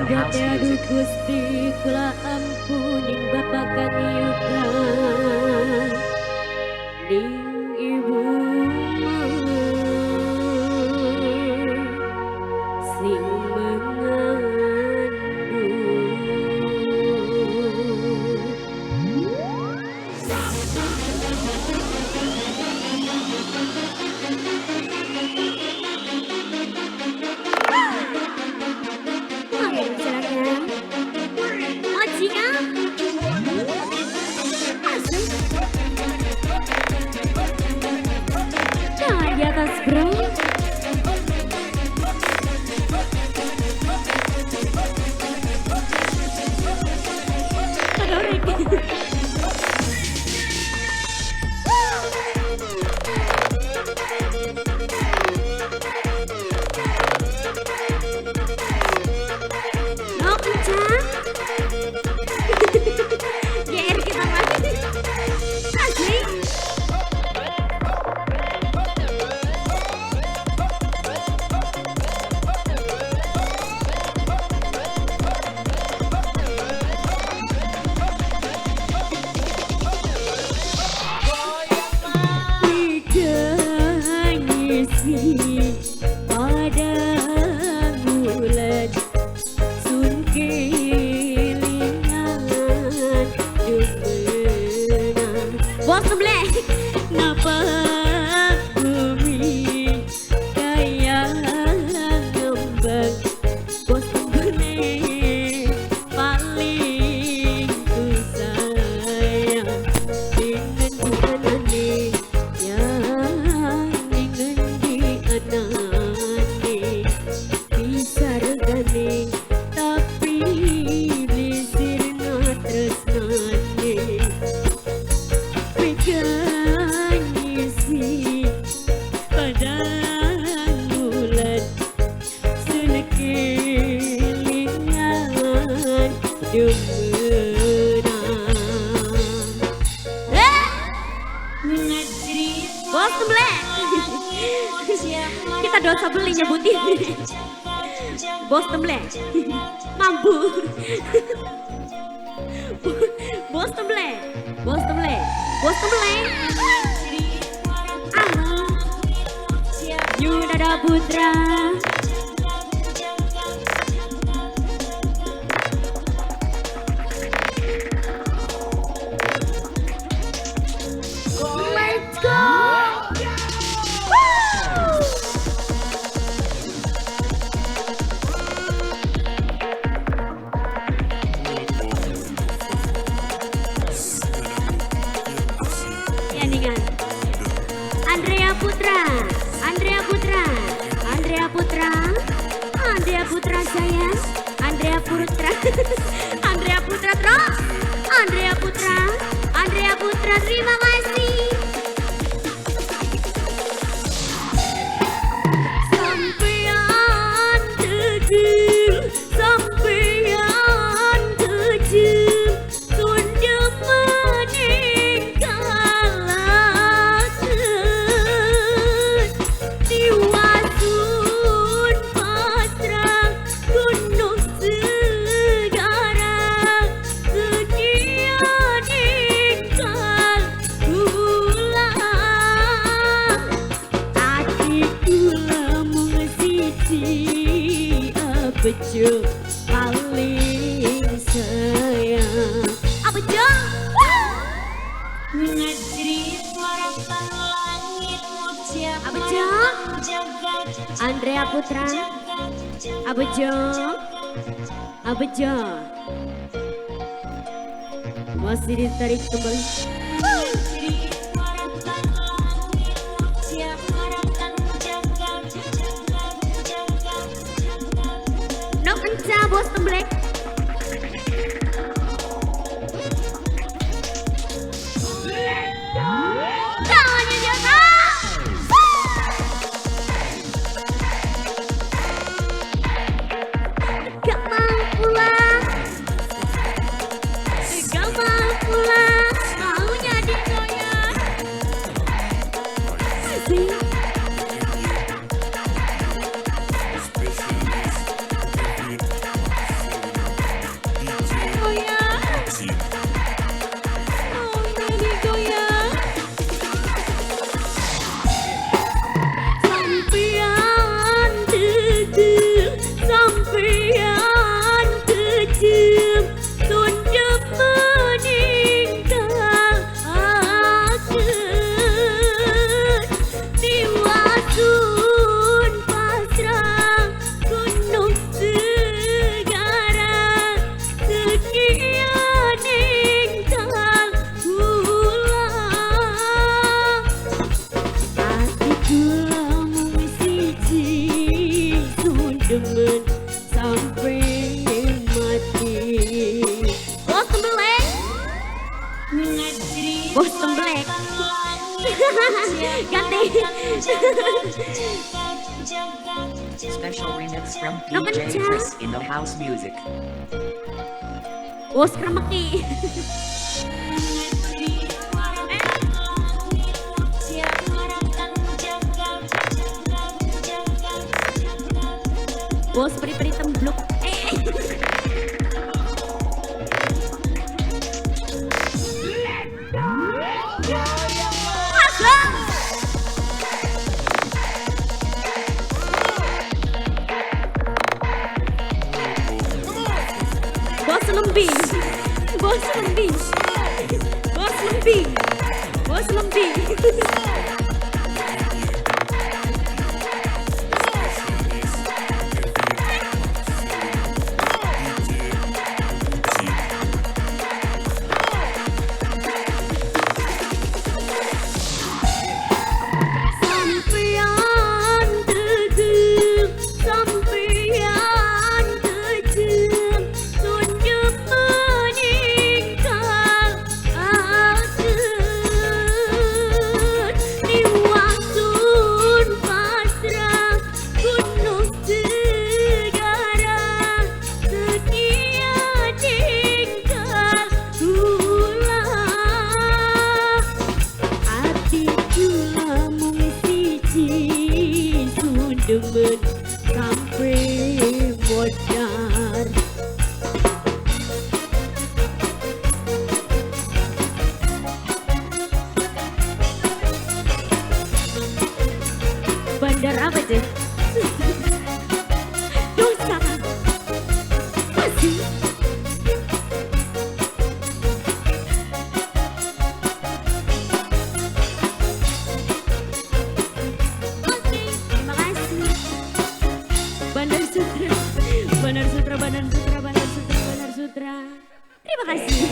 Date aduh Gusti kula ampuning Bapak kang yuga ning ibu sing di atas bro. GR kita masih asli. Pada bulan sun kelingan demenan bos sebelah napa bumi kayak ngembang bos benih paling ku sayang dengan bukanane yang dengan di anane bisa regane tapi blisirna tresnane pegangnya si pada bulan senekelingan demenan bos sebelah kita dosa beli nyebutin bos sebelah mampu bos sebelah bos sebelah bos sebelah Yunada Putra let's go. Andrea Putra, Andrea Putra, Andrea Putra, Andrea Putra sayang, Andrea Putra, Andrea Putra terus, Andrea Putra, Andrea Putra terima kasih. Sampean tegil, sampean tegil, sudah meninggalkan tiwasun pasrah gunung segarang sekian ingkang ulang hatiku lamun siji abejo paling sayang abejo abejo Andrea Putra abejo abejo masih ditarik kembali no kencang bos temblek tangannya jatuh gak mampu lah maunya digoyang Ganti. Special remix from No DJ kencang. Chris in the house music. Bos kremeki. Bos peri-peri tembluk. Bos lembing. Bos lembing. Bos lembing. Bos lembing. Sampeyan tegem, sampeyan kejam, tunjuk meninggal agen. Niwasun pasrah gunung segara, setia tinggal ulah. Hatiku mung siji sundemen sampai modar. Bandar apa tuh? Dosa masih. Terima kasih. Bandar Sutra, Bandar Sutra, Bandar Sutra, Bandar Sutra, Bandar Sutra. Terima kasih.